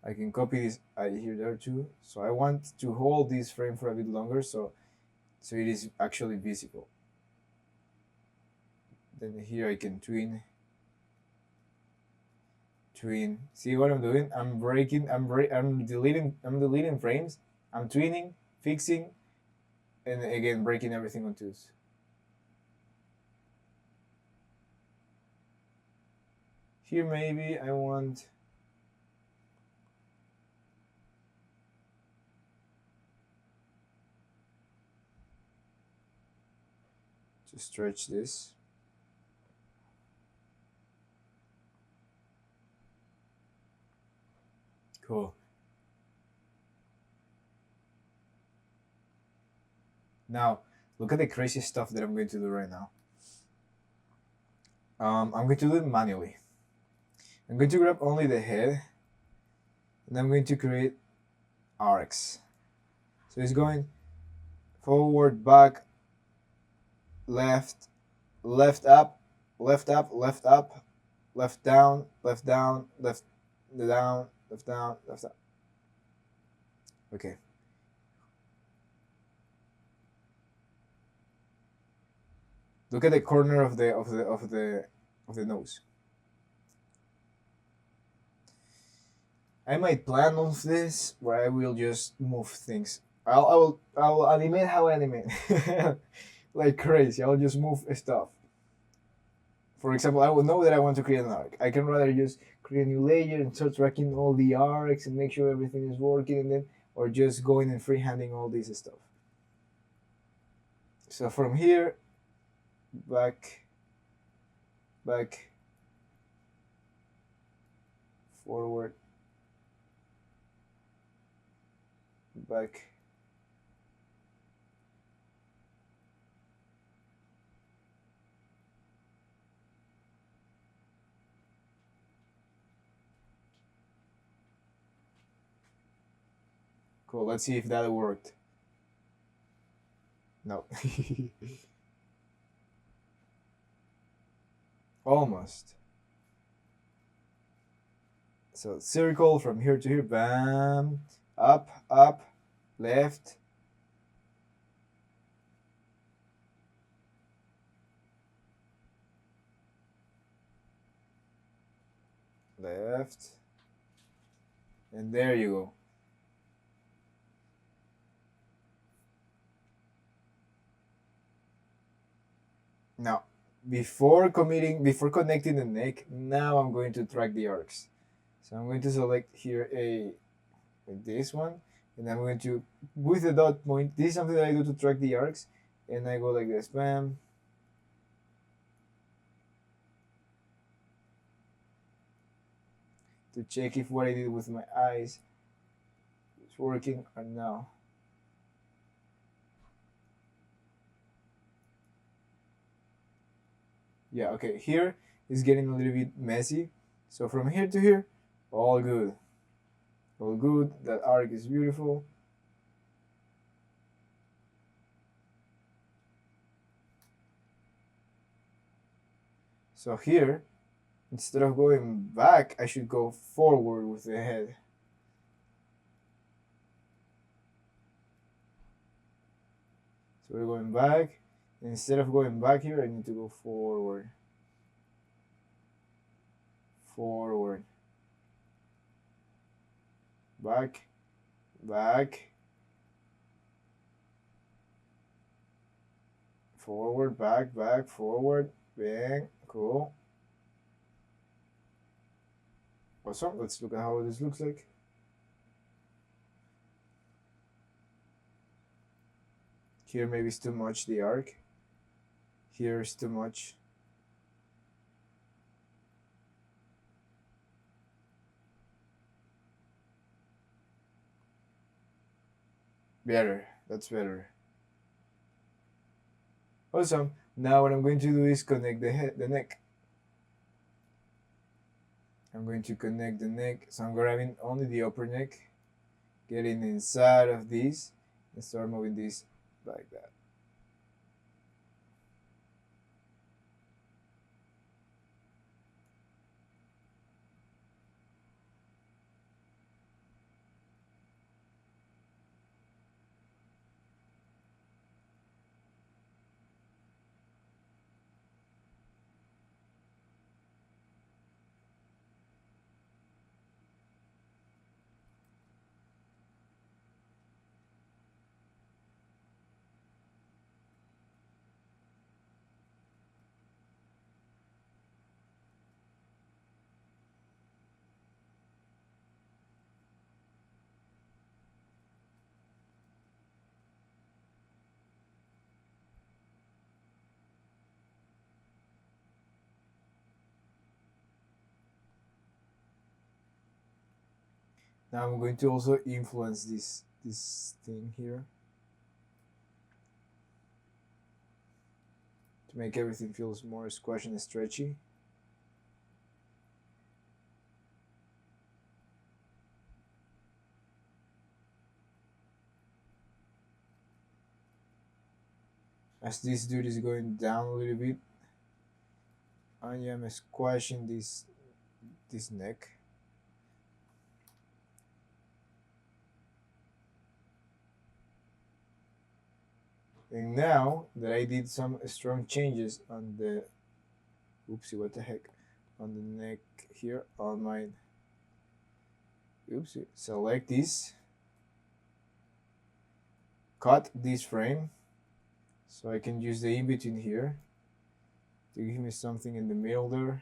I can copy this eye here there too. So I want to hold this frame for a bit longer, so it is actually visible. Then here I can twin. See what I'm doing? I'm breaking. I'm deleting frames. I'm twinning, fixing, and again breaking everything on twos. Here maybe I want. To stretch this. Cool. Now, look at the crazy stuff that I'm going to do right now. I'm going to do it manually. I'm going to grab only the head, and I'm going to create arcs. So it's going forward, back, left, left up, left up, left up, left down, left down, left down, left down, left up. Okay. Look at the corner of the nose. I might plan on this where I will just move things. I'll animate how I animate. Like crazy. I'll just move stuff. For example, I will know that I want to create an arc. I can rather just create a new layer and start tracking all the arcs and make sure everything is working, and then or just going and freehanding all this stuff. So from here, back, forward, back. Cool, let's see if that worked. No. Almost. So circle from here to here, bam, up, left, left, and there you go. Now, before connecting the neck, now I'm going to track the arcs. So I'm going to select here this one, and I'm going to, with the dot point, this is something that I do to track the arcs, and I go like this, bam. To check if what I did with my eyes is working or no. Yeah, okay, here is getting a little bit messy. So from here to here, all good. All good, that arc is beautiful. So here, instead of going back, I should go forward with the head. So we're going back. Instead of going back here, I need to go forward. forward, back, back, forward, back, back, forward, bang, cool. Awesome, let's look at how this looks like. Here maybe it's too much, the arc. Here is too much. Better, that's better. Awesome. Now what I'm going to do is connect the head, the neck. I'm going to connect the neck. So I'm grabbing only the upper neck, getting inside of this, and start moving this like that. Now I'm going to also influence this thing here to make everything feels more squashy and stretchy. As this dude is going down a little bit, I am squashing this neck. And now that I did some strong changes on the, oopsie, what the heck, on the neck here, on my, oopsie, select this, cut this frame, so I can use the in-between here to give me something in the middle there.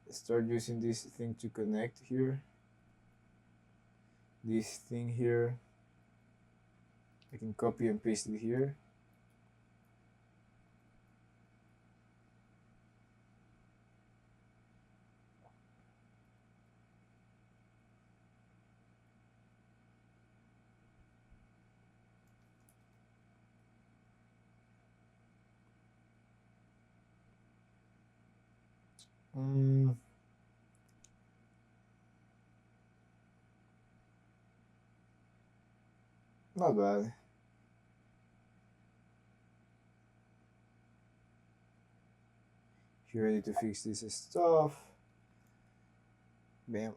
Start using this thing to connect here. This thing here, I can copy and paste it here. Not bad. Here I need to fix this stuff. Bam.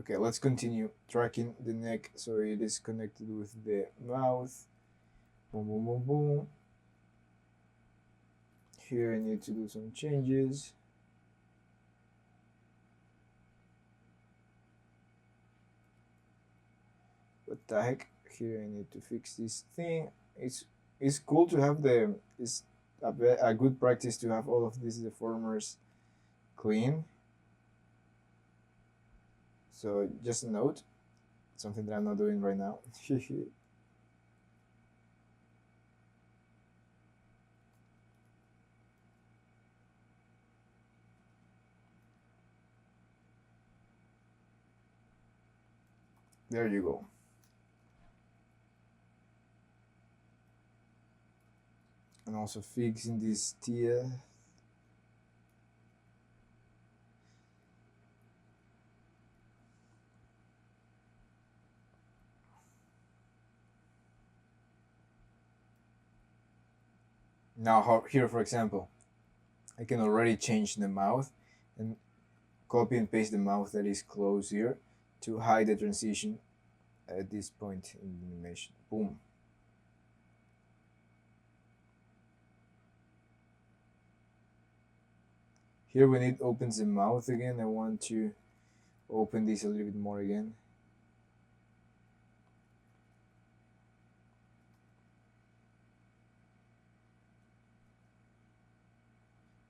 Okay, let's continue tracking the neck so it is connected with the mouth. Boom, boom, boom, boom. Here I need to do some changes. What the heck? Here I need to fix this thing. It's cool to have it's a good practice to have all of these deformers clean. So just a note, something that I'm not doing right now. There you go. And also fixing this teeth. Now here, for example, I can already change the mouth and copy and paste the mouth that is close here to hide the transition at this point in the animation. Boom. Here when it opens the mouth again, I want to open this a little bit more again.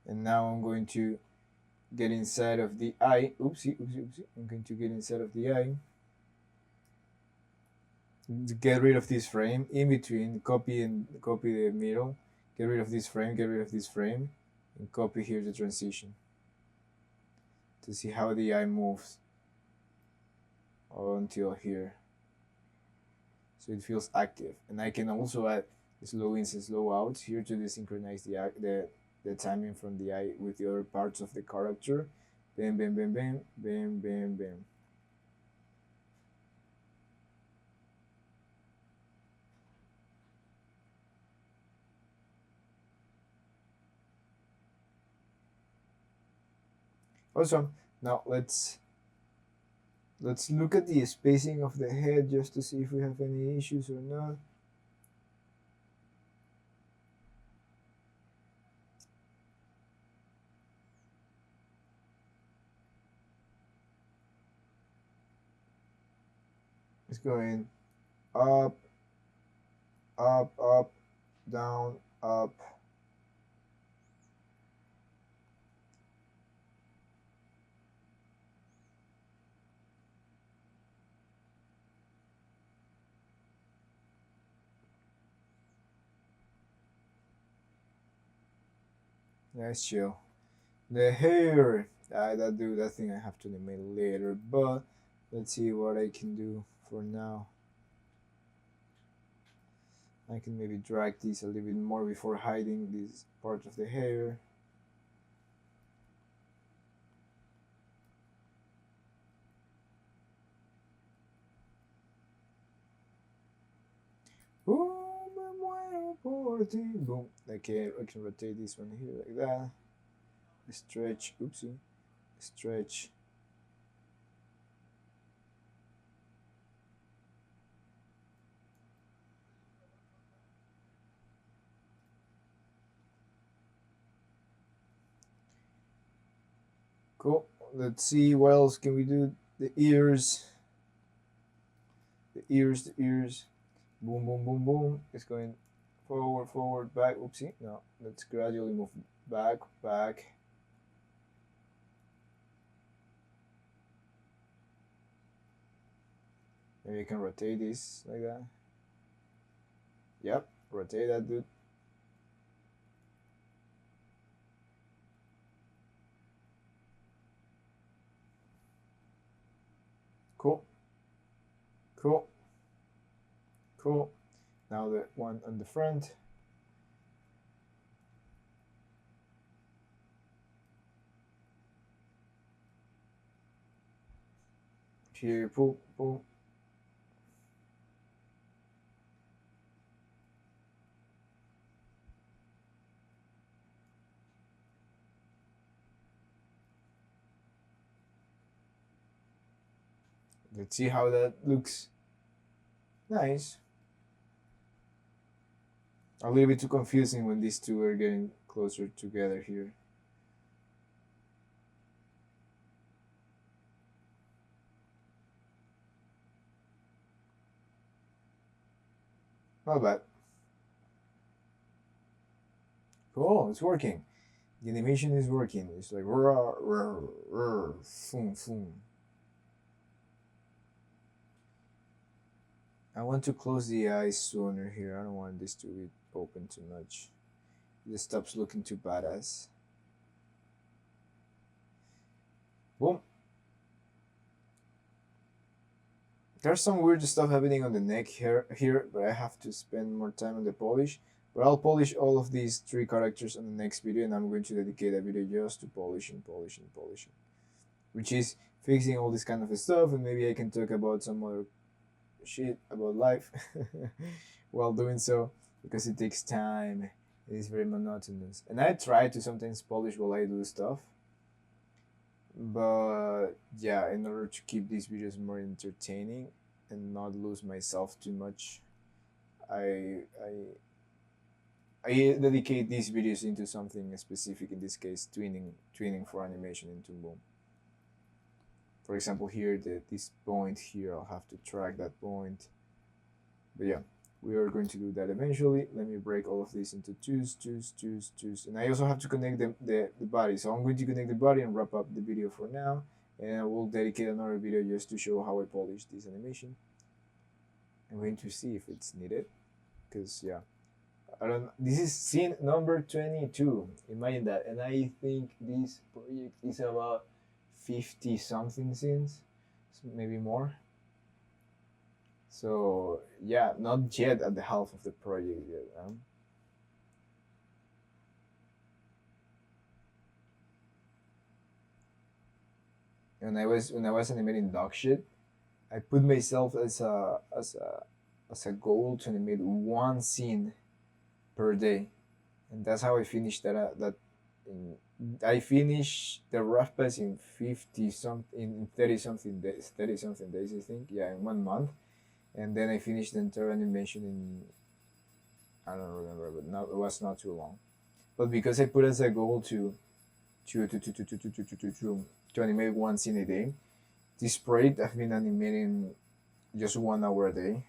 And now I'm going to get inside of the eye. Oopsie, oopsie, oopsie. I'm going to get inside of the eye. Get rid of this frame in between, copy the middle, get rid of this frame, and copy here the transition to see how the eye moves until here. So it feels active. And I can also add slow ins and slow outs here to desynchronize the timing from the eye with the other parts of the character. Bam, bam, bam, bam, bam, bam, bam. Awesome. Now let's look at the spacing of the head just to see if we have any issues or not. It's going up, up, up, down, up. Nice chill. The hair, that thing I have to animate later, but let's see what I can do for now. I can maybe drag this a little bit more before hiding this part of the hair. Oh, me muero por ti. Boom. Okay, I can rotate this one here like that. Stretch. Oopsie. Stretch. Cool. Let's see what else can we do. The ears. The ears. Boom, boom, boom, boom. It's going forward, back. Oopsie. No, let's gradually move back. Maybe I can rotate this like that. Yep, rotate that, dude. Cool. Now the one on the front. Here, pull. Let's see how that looks. Nice. A little bit too confusing when these two are getting closer together here. Not bad. Cool, it's working. The animation is working. It's like rah, rah, rah, foom, foom. I want to close the eyes sooner here. I don't want this to be open too much. This stops looking too badass. Boom. There's some weird stuff happening on the neck here, but I have to spend more time on the polish. But I'll polish all of these 3 characters on the next video, and I'm going to dedicate a video just to polishing. Which is fixing all this kind of stuff, and maybe I can talk about some other shit about life while doing so, because it takes time. It is very monotonous, and I try to sometimes polish while I do stuff, But yeah, in order to keep these videos more entertaining and not lose myself too much, I I I dedicate these videos into something specific. In this case, twinning for animation in Toon Boom. For example, here this point here, I'll have to track that point. But yeah, we are going to do that eventually. Let me break all of this into twos, and I also have to connect the body. So I'm going to connect the body and wrap up the video for now, and I will dedicate another video just to show how I polish this animation. I'm going to see if it's needed, because yeah, I don't. This is scene number 22. Imagine that, and I think this project is about 50 something scenes, maybe more. So yeah, not yet at the half of the project yet. When I was animating dog shit, I put myself as a goal to animate one scene per day, and that's how I finished that. In, I finished the rough pass in 50 something in 30 something days, I think. Yeah, in 1 month, and then I finished the entire animation in, I don't remember, but not, it was not too long. But because I put as a goal to animate one scene a day, this project I've been animating just 1 hour a day,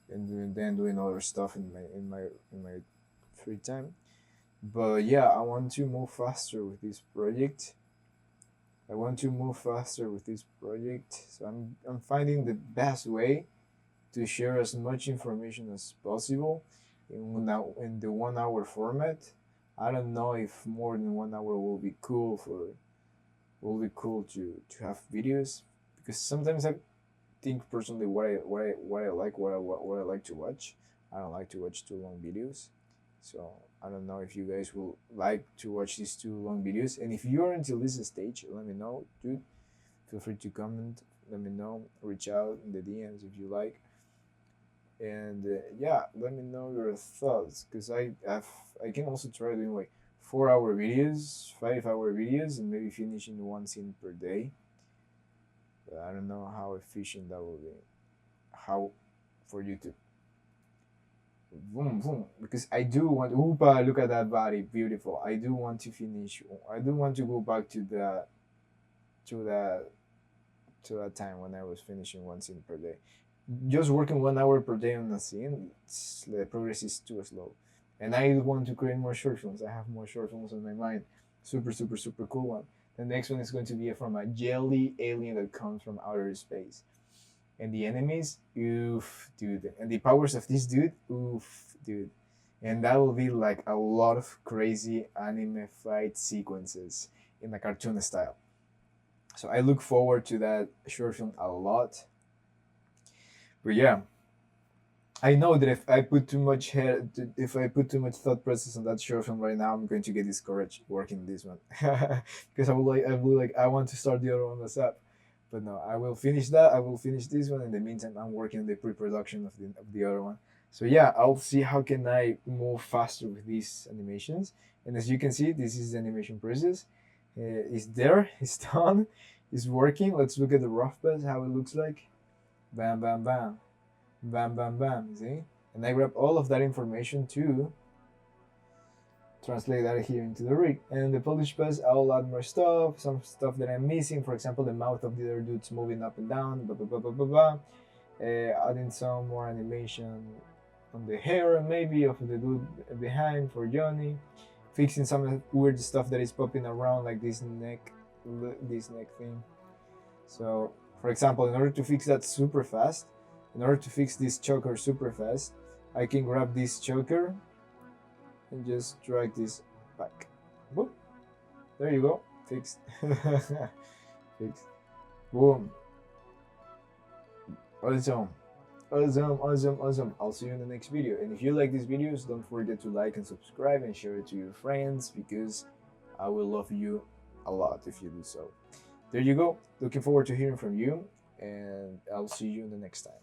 and then doing other stuff in my free time. But yeah, I want to move faster with this project. I want to move faster with this project, so I'm finding the best way to share as much information as possible in the 1 hour format. I don't know if more than 1 hour will be cool to have videos, because sometimes I think personally what I like to watch. I don't like to watch too long videos, so I don't know if you guys will like to watch these too long videos. And if you're until this stage, let me know, dude. Feel free to comment. Let me know. Reach out in the DMs if you like. And yeah, let me know your thoughts, because I can also try doing like 4 hour videos, 5 hour videos, and maybe finishing one scene per day. But I don't know how efficient that will be. How for you to boom boom, because I do want, oopa, look at that body, beautiful. I do want to finish. I do want to go back to to that that time when I was finishing one scene per day. Just working 1 hour per day on a scene, the progress is too slow. And I want to create more short films. I have more short films in my mind. Super cool one. The next one is going to be from a jelly alien that comes from outer space. And the enemies, oof, dude. And the powers of this dude, oof, dude. And that will be like a lot of crazy anime fight sequences in a cartoon style. So I look forward to that short film a lot. But yeah, I know that if I put too much head, if I put too much thought process on that short film right now, I'm going to get discouraged working this one, because I want to start the other one up. But no, I will finish that. I will finish this one. In the meantime, I'm working on the pre-production of the other one. So yeah, I'll see how can I move faster with these animations. And as you can see, this is the animation process. It's there. It's done. It's working. Let's look at the rough pass, how it looks like. Bam, bam, bam. Bam, bam, bam. See? And I grab all of that information to translate that here into the rig. And the polish pass, I'll add more stuff, some stuff that I'm missing. For example, the mouth of the other dude's moving up and down. Blah, blah, blah, blah, blah, blah. Adding some more animation on the hair, maybe, of the dude behind for Johnny. Fixing some weird stuff that is popping around, like this neck thing. So, for example, in order to fix that super fast, in order to fix this choker super fast, I can grab this choker and just drag this back. Boom. There you go. Fixed. Fixed. Boom. Awesome. Awesome. I'll see you in the next video. And if you like these videos, don't forget to like and subscribe and share it to your friends, because I will love you a lot if you do so. There you go. Looking forward to hearing from you, and I'll see you in the next time.